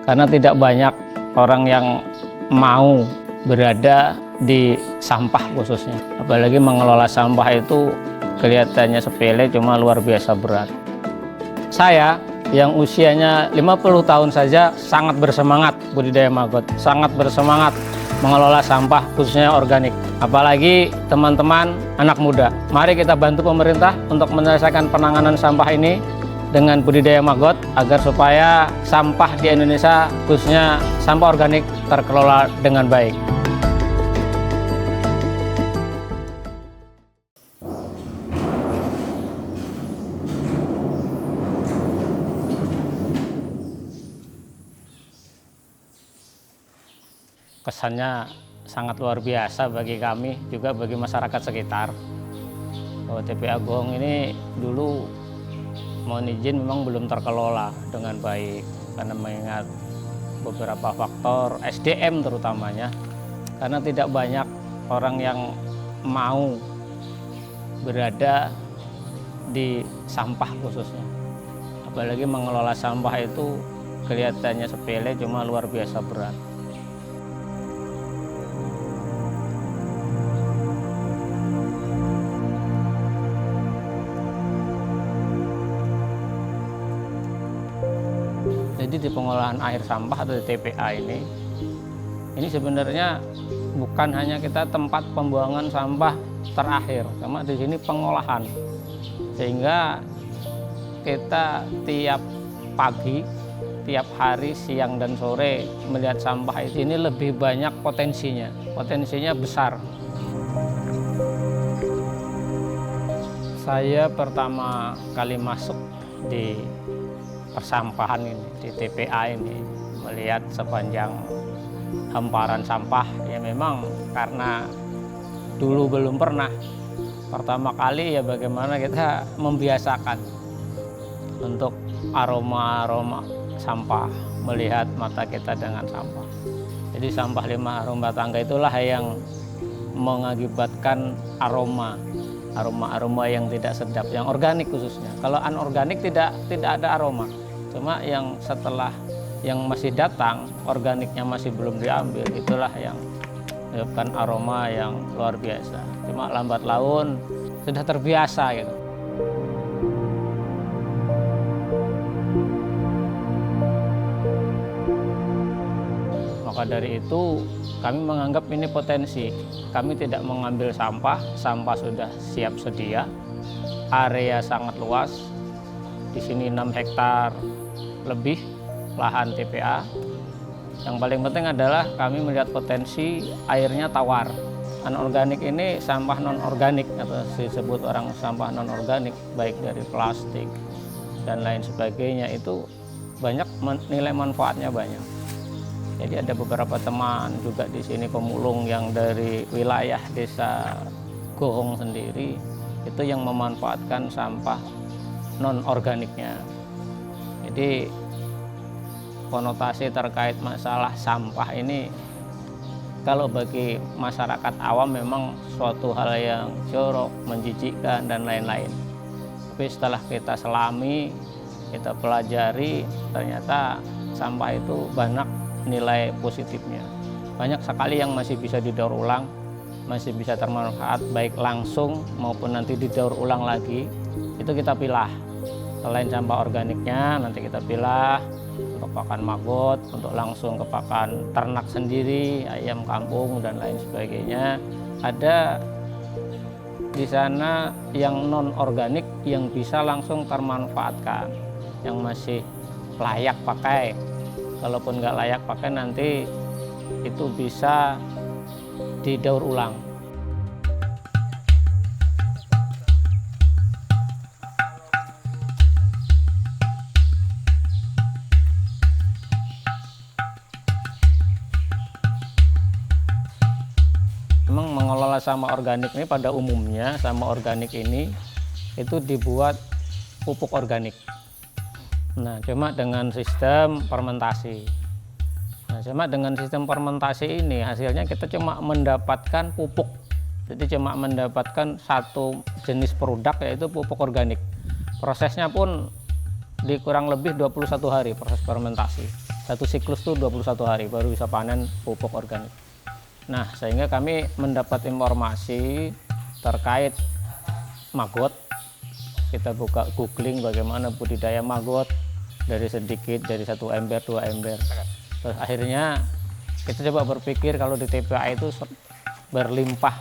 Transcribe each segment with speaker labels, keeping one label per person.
Speaker 1: karena tidak banyak orang yang mau berada di sampah khususnya. Apalagi mengelola sampah itu kelihatannya sepele, cuma luar biasa berat. Saya yang usianya 50 tahun saja sangat bersemangat budidaya maggot, sangat bersemangat mengelola sampah khususnya organik. Apalagi teman-teman anak muda, mari kita bantu pemerintah untuk menyelesaikan penanganan sampah ini dengan budidaya maggot agar supaya sampah di Indonesia khususnya sampah organik terkelola dengan baik. Kesannya sangat luar biasa bagi kami, juga bagi masyarakat sekitar. Bahwa TPA Gohong ini dulu mohon izin memang belum terkelola dengan baik, karena mengingat beberapa faktor SDM terutamanya, karena tidak banyak orang yang mau berada di sampah khususnya. Apalagi mengelola sampah itu kelihatannya sepele, cuma luar biasa berat. Jadi di pengolahan air sampah atau di TPA ini sebenarnya bukan hanya kita tempat pembuangan sampah terakhir, cuma di sini pengolahan. Sehingga kita tiap pagi, tiap hari, siang dan sore melihat sampah ini lebih banyak potensinya besar. Saya pertama kali masuk di persampahan ini, di TPA ini, melihat sepanjang hamparan sampah, ya memang karena dulu belum pernah. Pertama kali ya bagaimana kita membiasakan untuk aroma sampah, melihat mata kita dengan sampah. Jadi sampah limbah rumah tangga itulah yang mengakibatkan aroma yang tidak sedap, yang organik khususnya. Kalau anorganik tidak ada aroma. Cuma yang setelah yang masih datang, organiknya masih belum diambil, itulah yang menyebabkan aroma yang luar biasa. Cuma lambat laun sudah terbiasa gitu. Maka dari itu kami menganggap ini potensi. Kami tidak mengambil sampah sudah siap sedia. Area sangat luas. Di sini 6 hektar lebih lahan TPA. Yang paling penting adalah kami melihat potensi airnya tawar. Anorganik ini sampah non-organik atau disebut orang sampah non-organik, baik dari plastik dan lain sebagainya, itu banyak nilai manfaatnya banyak. Jadi ada beberapa teman juga di sini pemulung yang dari wilayah desa Gohong sendiri itu yang memanfaatkan sampah non-organiknya. Jadi konotasi terkait masalah sampah ini kalau bagi masyarakat awam memang suatu hal yang jorok, menjijikkan dan lain-lain. Tapi setelah kita selami, kita pelajari, ternyata sampah itu banyak nilai positifnya. Banyak sekali yang masih bisa didaur ulang, masih bisa termanfaat baik langsung maupun nanti didaur ulang lagi. Itu kita pilah. Selain sampah organiknya, nanti kita pilah untuk pakan maggot, untuk langsung ke pakan ternak sendiri, ayam kampung dan lain sebagainya. Ada di sana yang non organik yang bisa langsung termanfaatkan, yang masih layak pakai. Kalaupun nggak layak pakai, nanti itu bisa didaur ulang. Memang mengelola sampah organik ini pada umumnya, sampah organik ini itu dibuat pupuk organik. Nah, cuma dengan sistem fermentasi. Nah, cuma dengan sistem fermentasi ini hasilnya kita cuma mendapatkan pupuk. Jadi cuma mendapatkan satu jenis produk, yaitu pupuk organik. Prosesnya pun di kurang lebih 21 hari proses fermentasi. Satu siklus itu 21 hari baru bisa panen pupuk organik. Nah, sehingga kami mendapat informasi terkait maggot. Kita buka googling bagaimana budidaya maggot dari sedikit, dari 1 ember, 2 ember. Terus akhirnya kita coba berpikir kalau di TPA itu berlimpah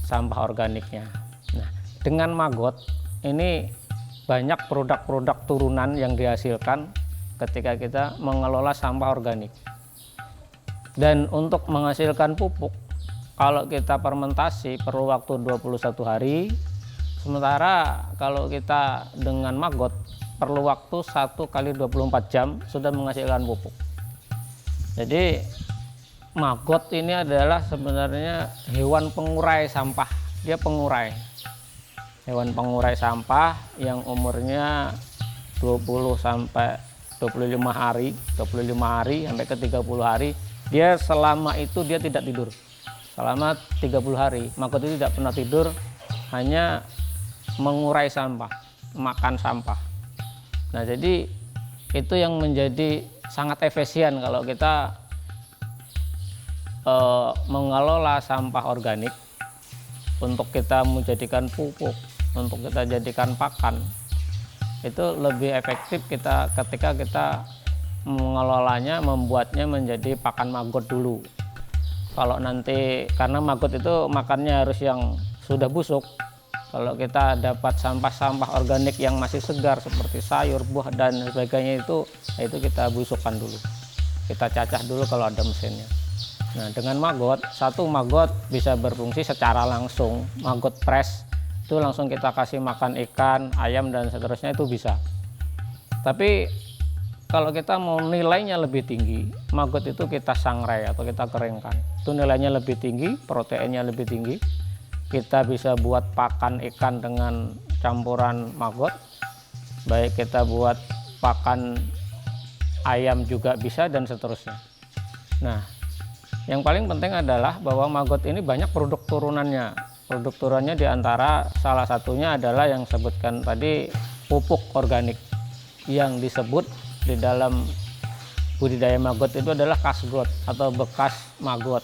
Speaker 1: sampah organiknya. Nah, dengan maggot ini banyak produk-produk turunan yang dihasilkan ketika kita mengelola sampah organik. Dan untuk menghasilkan pupuk, kalau kita fermentasi perlu waktu 21 hari, sementara kalau kita dengan maggot perlu waktu 1 kali 24 jam sudah menghasilkan pupuk. Jadi maggot ini adalah sebenarnya hewan pengurai sampah. Dia pengurai, hewan pengurai sampah yang umurnya 20 sampai 25 hari sampai ke 30 hari. Dia selama itu dia tidak tidur selama 30 hari. Maggot itu tidak pernah tidur, hanya mengurai sampah, makan sampah. Nah, jadi itu yang menjadi sangat efisien kalau kita mengelola sampah organik untuk kita menjadikan pupuk, untuk kita jadikan pakan. Itu lebih efektif kita ketika kita mengelolanya, membuatnya menjadi pakan maggot dulu. Kalau nanti, karena maggot itu makannya harus yang sudah busuk. Kalau kita dapat sampah-sampah organik yang masih segar seperti sayur, buah dan sebagainya, itu kita busukkan dulu, kita cacah dulu kalau ada mesinnya. Nah, dengan maggot, satu maggot bisa berfungsi secara langsung, maggot press itu langsung kita kasih makan ikan, ayam dan seterusnya, itu bisa. Tapi kalau kita mau nilainya lebih tinggi, maggot itu kita sangrai atau kita keringkan. Itu nilainya lebih tinggi, proteinnya lebih tinggi. Kita bisa buat pakan ikan dengan campuran maggot. Baik kita buat pakan ayam juga bisa dan seterusnya. Nah, yang paling penting adalah bahwa maggot ini banyak produk turunannya. Produk turunannya diantara salah satunya adalah yang sebutkan tadi, pupuk organik yang disebut di dalam budidaya maggot itu adalah kasgrowth atau bekas maggot.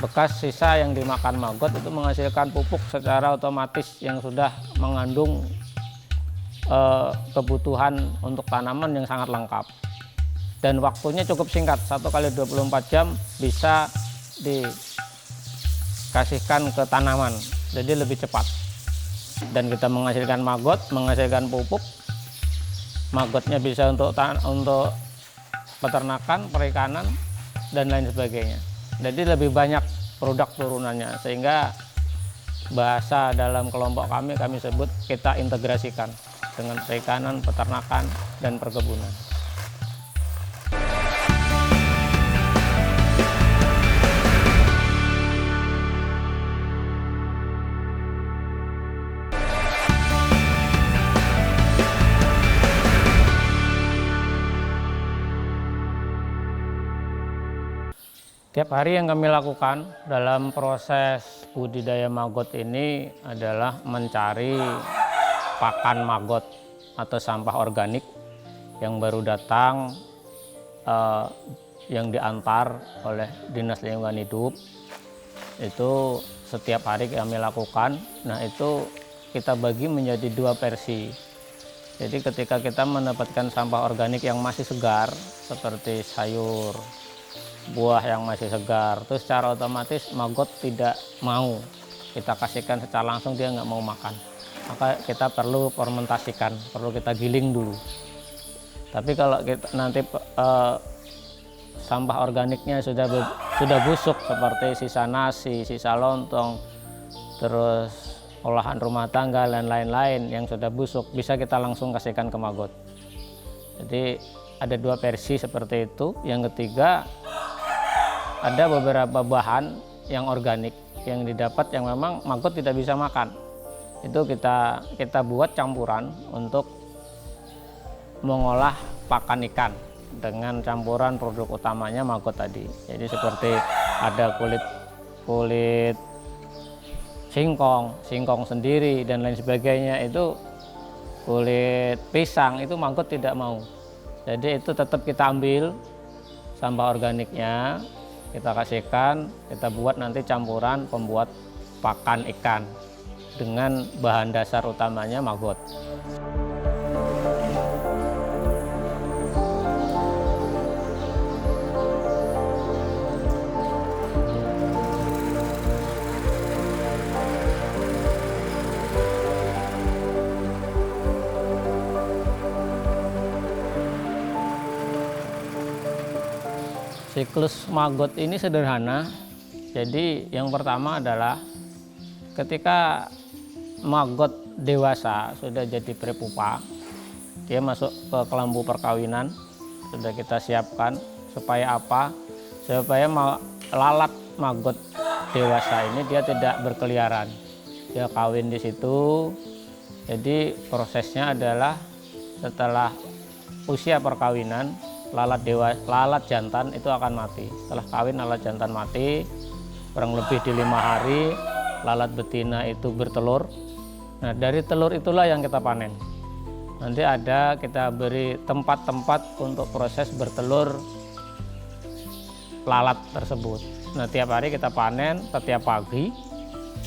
Speaker 1: Bekas sisa yang dimakan maggot itu menghasilkan pupuk secara otomatis yang sudah mengandung kebutuhan untuk tanaman yang sangat lengkap. Dan waktunya cukup singkat, 1 kali 24 jam bisa dikasihkan ke tanaman, jadi lebih cepat. Dan kita menghasilkan maggot, menghasilkan pupuk. Maggotnya bisa untuk peternakan, perikanan, dan lain sebagainya. Jadi lebih banyak produk turunannya, sehingga bahasa dalam kelompok kami sebut kita integrasikan dengan perikanan, peternakan, dan perkebunan. Tiap hari yang kami lakukan dalam proses budidaya maggot ini adalah mencari pakan maggot atau sampah organik yang baru datang, yang diantar oleh Dinas Lingkungan Hidup. Itu setiap hari kami lakukan. Nah, itu kita bagi menjadi 2 versi. Jadi ketika kita mendapatkan sampah organik yang masih segar seperti sayur, buah yang masih segar, terus secara otomatis maggot tidak mau kita kasihkan secara langsung, dia nggak mau makan, maka kita perlu fermentasikan, perlu kita giling dulu. Tapi kalau kita nanti sampah organiknya sudah busuk seperti sisa nasi, sisa lontong, terus olahan rumah tangga dan lain-lain yang sudah busuk, bisa kita langsung kasihkan ke maggot. Jadi ada 2 versi seperti itu. Yang ketiga, ada beberapa bahan yang organik yang didapat yang memang maggot tidak bisa makan. Itu kita buat campuran untuk mengolah pakan ikan dengan campuran produk utamanya maggot tadi. Jadi seperti ada kulit singkong sendiri dan lain sebagainya, itu kulit pisang itu maggot tidak mau. Jadi itu tetap kita ambil sampah organiknya, kita kasihkan, kita buat nanti campuran pembuat pakan ikan dengan bahan dasar utamanya maggot. Siklus maggot ini sederhana. Jadi yang pertama adalah ketika maggot dewasa sudah jadi prepupa, dia masuk ke kelambu perkawinan, sudah kita siapkan. Supaya apa? Supaya lalat maggot dewasa ini dia tidak berkeliaran, dia kawin di situ. Jadi prosesnya adalah setelah usia perkawinan, lalat jantan itu akan mati. Setelah kawin lalat jantan mati, kurang lebih di 5 hari lalat betina itu bertelur. Nah, dari telur itulah yang kita panen. Nanti ada kita beri tempat-tempat untuk proses bertelur lalat tersebut. Nah, tiap hari kita panen, setiap pagi,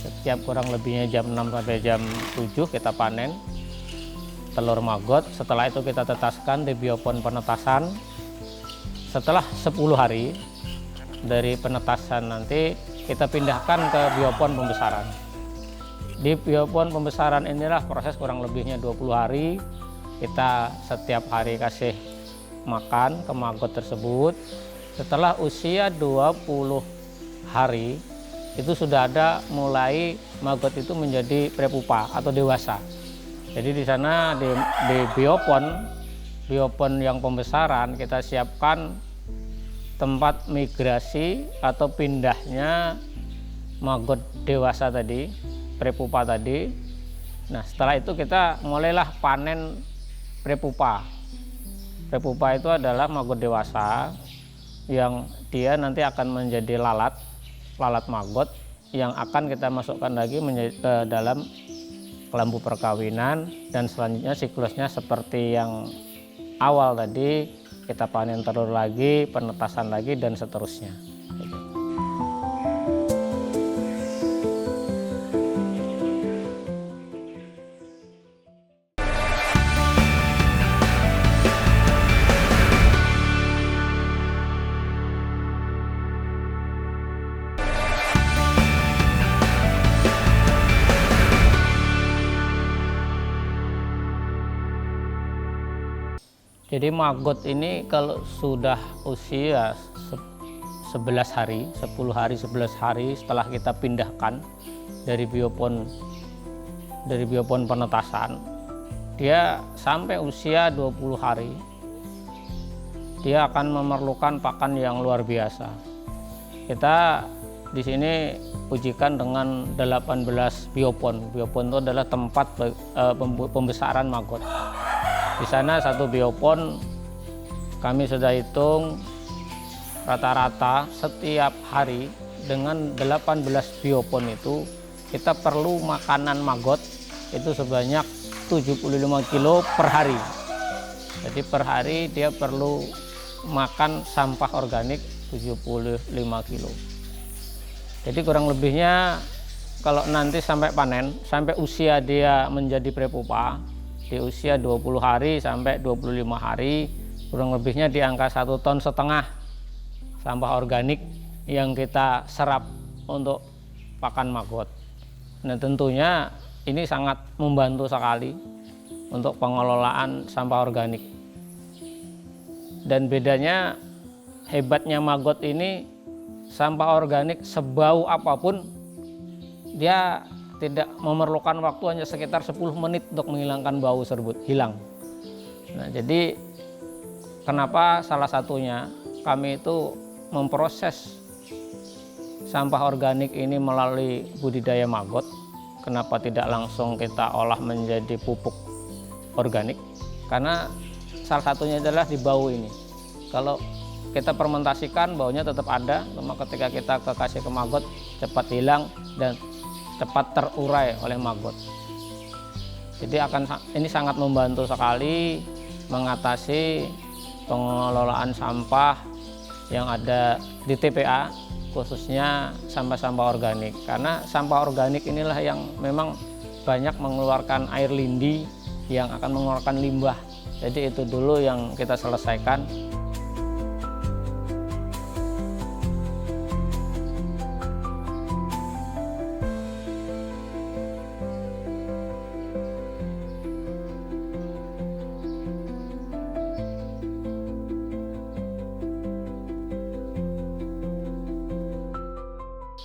Speaker 1: setiap kurang lebihnya jam 6 sampai jam 7 kita panen telur maggot. Setelah itu kita tetaskan di biopon penetasan. Setelah 10 hari dari penetasan nanti kita pindahkan ke biopon pembesaran. Di biopon pembesaran inilah proses kurang lebihnya 20 hari. Kita setiap hari kasih makan ke maggot tersebut. Setelah usia 20 hari itu sudah ada mulai maggot itu menjadi prepupa atau dewasa. Jadi di sana di biopon yang pembesaran kita siapkan tempat migrasi atau pindahnya maggot dewasa tadi, prepupa tadi. Nah, setelah itu kita mulailah panen prepupa. Prepupa itu adalah maggot dewasa yang dia nanti akan menjadi lalat maggot yang akan kita masukkan lagi ke dalam kelambu perkawinan, dan selanjutnya siklusnya seperti yang awal tadi, kita panen telur lagi, penetasan lagi, dan seterusnya. Jadi maggot ini kalau sudah usia 11 hari, 10 hari, 11 hari setelah kita pindahkan dari biopon penetasan, dia sampai usia 20 hari, dia akan memerlukan pakan yang luar biasa. Kita di sini ujikan dengan 18 biopon. Biopon itu adalah tempat pembesaran maggot. Di sana satu biopon kami sudah hitung rata-rata setiap hari dengan 18 biopon itu kita perlu makanan maggot itu sebanyak 75 kilo per hari. Jadi per hari dia perlu makan sampah organik 75 kilo. Jadi kurang lebihnya kalau nanti sampai panen, sampai usia dia menjadi prepupa, di usia 20 hari sampai 25 hari, kurang lebihnya di angka 1,5 ton sampah organik yang kita serap untuk pakan maggot. Nah, tentunya ini sangat membantu sekali untuk pengelolaan sampah organik. Dan bedanya, hebatnya maggot ini, sampah organik sebau apapun dia tidak memerlukan waktu, hanya sekitar 10 menit untuk menghilangkan bau tersebut, hilang. Nah, jadi kenapa salah satunya kami itu memproses sampah organik ini melalui budidaya maggot. Kenapa tidak langsung kita olah menjadi pupuk organik? Karena salah satunya adalah di bau ini. Kalau kita fermentasikan, baunya tetap ada, cuma ketika kita kasih ke maggot cepat hilang dan cepat terurai oleh maggot. Jadi ini sangat membantu sekali mengatasi pengelolaan sampah yang ada di TPA, khususnya sampah-sampah organik. Karena sampah organik inilah yang memang banyak mengeluarkan air lindi yang akan mengeluarkan limbah. Jadi itu dulu yang kita selesaikan.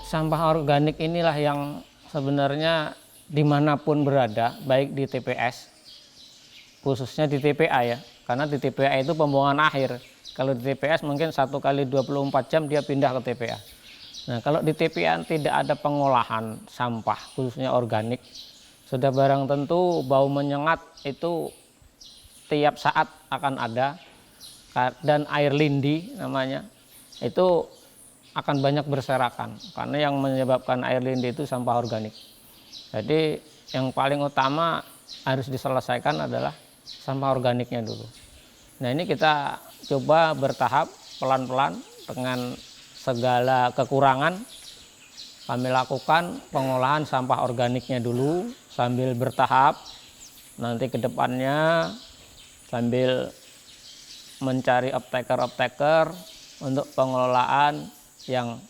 Speaker 1: Sampah organik inilah yang sebenarnya dimanapun berada, baik di TPS, khususnya di TPA ya, karena di TPA itu pembuangan akhir. Kalau di TPS mungkin 1 kali 24 jam dia pindah ke TPA. Nah, kalau di TPA tidak ada pengolahan sampah, khususnya organik, sudah barang tentu bau menyengat itu tiap saat akan ada, dan air lindi namanya, itu akan banyak berserakan, karena yang menyebabkan air lindi itu sampah organik. Jadi yang paling utama harus diselesaikan adalah sampah organiknya dulu. Nah, ini kita coba bertahap, pelan-pelan, dengan segala kekurangan kami lakukan pengolahan sampah organiknya dulu sambil bertahap. Nanti ke depannya sambil mencari uptaker untuk pengelolaan yang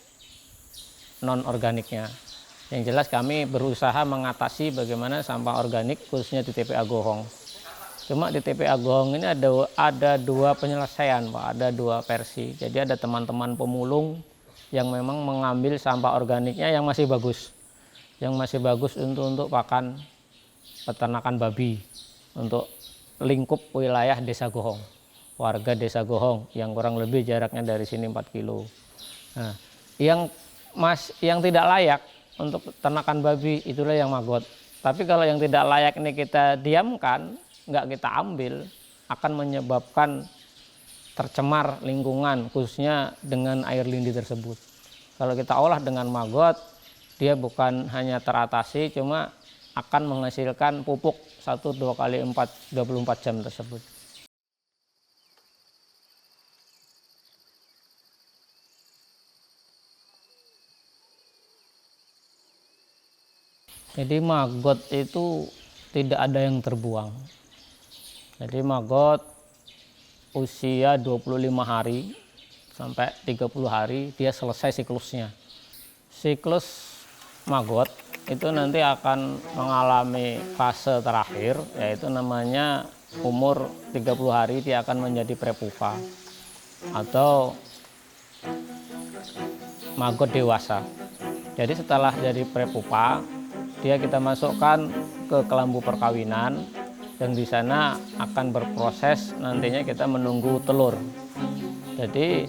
Speaker 1: non organiknya. Yang jelas kami berusaha mengatasi bagaimana sampah organik khususnya di TPA Gohong. Cuma di TPA Gohong ini ada dua penyelesaian, Pak, ada dua versi. Jadi ada teman-teman pemulung yang memang mengambil sampah organiknya yang masih bagus. Yang masih bagus untuk pakan peternakan babi, untuk lingkup wilayah Desa Gohong. Warga Desa Gohong yang kurang lebih jaraknya dari sini 4 kilo. Nah, yang tidak layak untuk ternakan babi itulah yang maggot. Tapi kalau yang tidak layak ini kita diamkan, nggak kita ambil, akan menyebabkan tercemar lingkungan, khususnya dengan air lindi tersebut. Kalau kita olah dengan maggot, dia bukan hanya teratasi, cuma akan menghasilkan pupuk 1-2 kali 24 jam tersebut. Jadi maggot itu tidak ada yang terbuang. Jadi maggot usia 25 hari sampai 30 hari dia selesai siklusnya. Siklus maggot itu nanti akan mengalami fase terakhir, yaitu namanya umur 30 hari dia akan menjadi prepupa atau maggot dewasa. Jadi setelah jadi prepupa, dia kita masukkan ke kelambu perkawinan, dan di sana akan berproses, nantinya kita menunggu telur. Jadi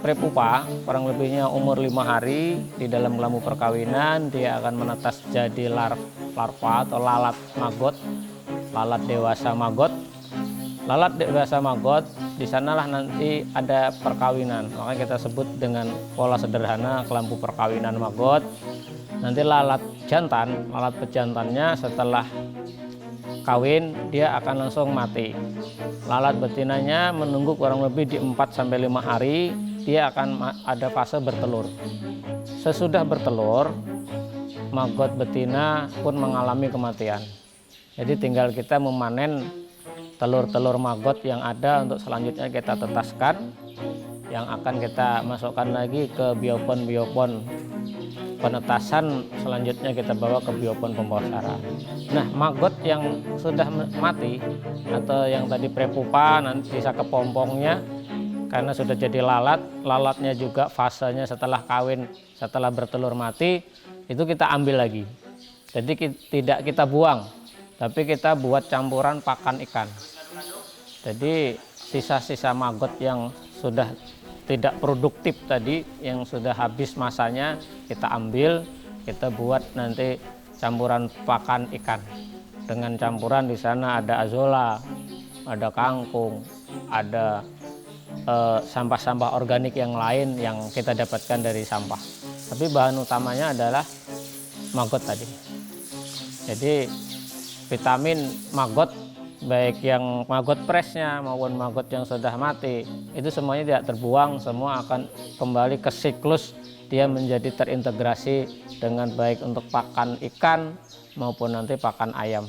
Speaker 1: prepupa kurang lebihnya umur 5 hari di dalam kelambu perkawinan, dia akan menetas jadi larva atau lalat maggot, lalat dewasa maggot. Lalat dewasa maggot, di sanalah nanti ada perkawinan, makanya kita sebut dengan pola sederhana kelambu perkawinan maggot. Nanti lalat jantan, lalat pejantannya setelah kawin dia akan langsung mati. Lalat betinanya menunggu kurang lebih di 4-5 hari, dia akan ada fase bertelur. Sesudah bertelur, maggot betina pun mengalami kematian. Jadi tinggal kita memanen telur-telur maggot yang ada untuk selanjutnya kita tetaskan, yang akan kita masukkan lagi ke biopon penetasan, selanjutnya kita bawa ke biopon pembawa sara. Nah, maggot yang sudah mati atau yang tadi prepupa nanti sisa kepompongnya, karena sudah jadi lalatnya juga fasenya setelah kawin, setelah bertelur mati, itu kita ambil lagi. Jadi tidak kita buang, tapi kita buat campuran pakan ikan. Jadi sisa-sisa maggot yang sudah tidak produktif tadi, yang sudah habis masanya, kita ambil, kita buat nanti campuran pakan ikan. Dengan campuran di sana ada azolla, ada kangkung, ada sampah-sampah organik yang lain yang kita dapatkan dari sampah. Tapi bahan utamanya adalah maggot tadi. Jadi vitamin maggot baik yang maggot presnya maupun maggot yang sudah mati, itu semuanya tidak terbuang, semua akan kembali ke siklus dia menjadi terintegrasi dengan baik untuk pakan ikan maupun nanti pakan ayam.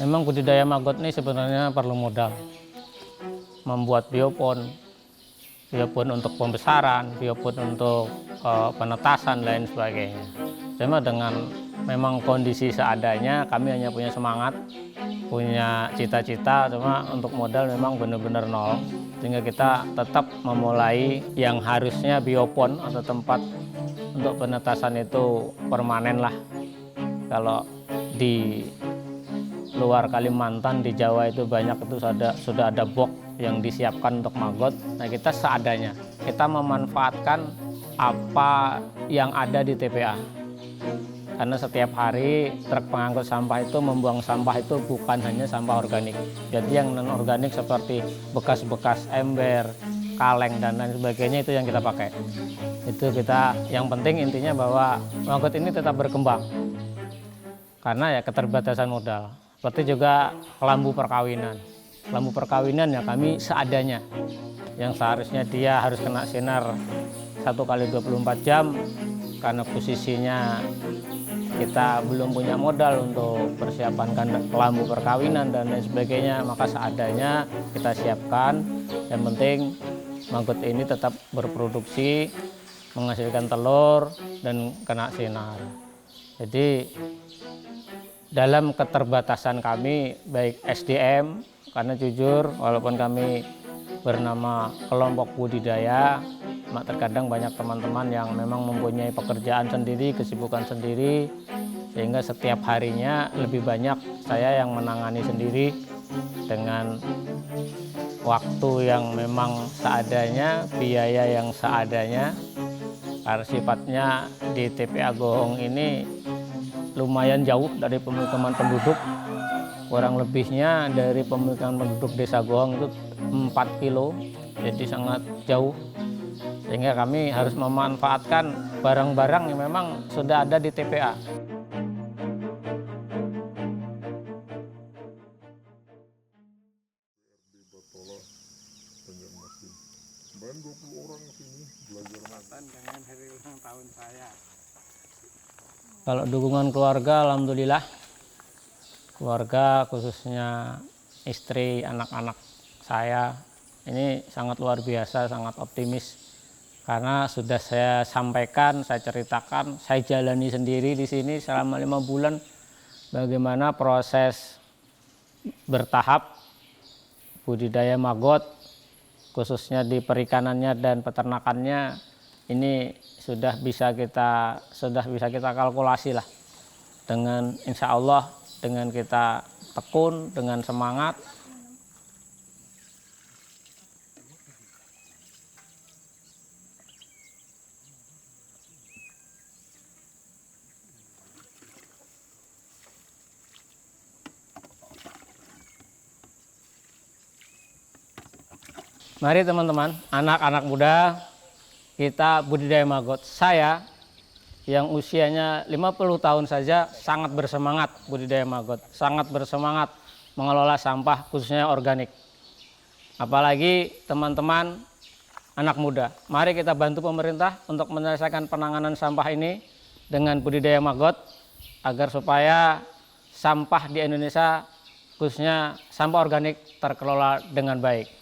Speaker 1: Memang budidaya maggot ini sebenarnya perlu modal. Membuat biopon untuk pembesaran, biopon untuk penetasan lain sebagainya. Cuma dengan memang kondisi seadanya, kami hanya punya semangat, punya cita-cita, cuma untuk modal memang benar-benar nol. Sehingga kita tetap memulai yang harusnya biopon atau tempat untuk penetasan itu permanen lah. Kalau di luar Kalimantan, di Jawa itu banyak itu sudah ada box yang disiapkan untuk maggot. Nah, kita seadanya, kita memanfaatkan apa yang ada di TPA. Karena setiap hari truk pengangkut sampah itu membuang sampah itu bukan hanya sampah organik. Jadi yang non organik seperti bekas-bekas ember, kaleng dan lain sebagainya itu yang kita pakai. Itu kita, yang penting intinya bahwa maggot ini tetap berkembang. Karena ya keterbatasan modal. Seperti juga lambu perkawinan. Lambu perkawinan ya kami seadanya. Yang seharusnya dia harus kena sinar 1 kali 24 jam. Karena posisinya kita belum punya modal untuk persiapan lambu perkawinan dan lain sebagainya. Maka seadanya kita siapkan. Yang penting maggot ini tetap berproduksi, menghasilkan telur dan kena sinar. Jadi dalam keterbatasan kami, baik SDM, karena jujur walaupun kami bernama kelompok budidaya, terkadang banyak teman-teman yang memang mempunyai pekerjaan sendiri, kesibukan sendiri, sehingga setiap harinya lebih banyak saya yang menangani sendiri dengan waktu yang memang seadanya, biaya yang seadanya. Karena sifatnya di TPA Gohong ini lumayan jauh dari pemukiman penduduk, kurang lebihnya dari pemukiman penduduk desa Gohong itu 4 kilo, jadi sangat jauh, sehingga kami harus memanfaatkan barang-barang yang memang sudah ada di TPA.
Speaker 2: Kemarin 20 orang sini belajar makan dengan hari ulang tahun saya.
Speaker 1: Kalau dukungan keluarga, alhamdulillah, keluarga khususnya istri, anak-anak saya ini sangat luar biasa, sangat optimis. Karena sudah saya sampaikan, saya ceritakan, saya jalani sendiri di sini selama 5 bulan bagaimana proses bertahap budidaya maggot, khususnya di perikanannya dan peternakannya. Ini sudah bisa kita kalkulasi lah, dengan insya Allah dengan kita tekun, dengan semangat. Mari teman-teman, anak-anak muda, kita budidaya maggot. Saya yang usianya 50 tahun saja sangat bersemangat budidaya maggot, sangat bersemangat mengelola sampah khususnya organik. Apalagi teman-teman anak muda, mari kita bantu pemerintah untuk menyelesaikan penanganan sampah ini dengan budidaya maggot agar supaya sampah di Indonesia khususnya sampah organik terkelola dengan baik.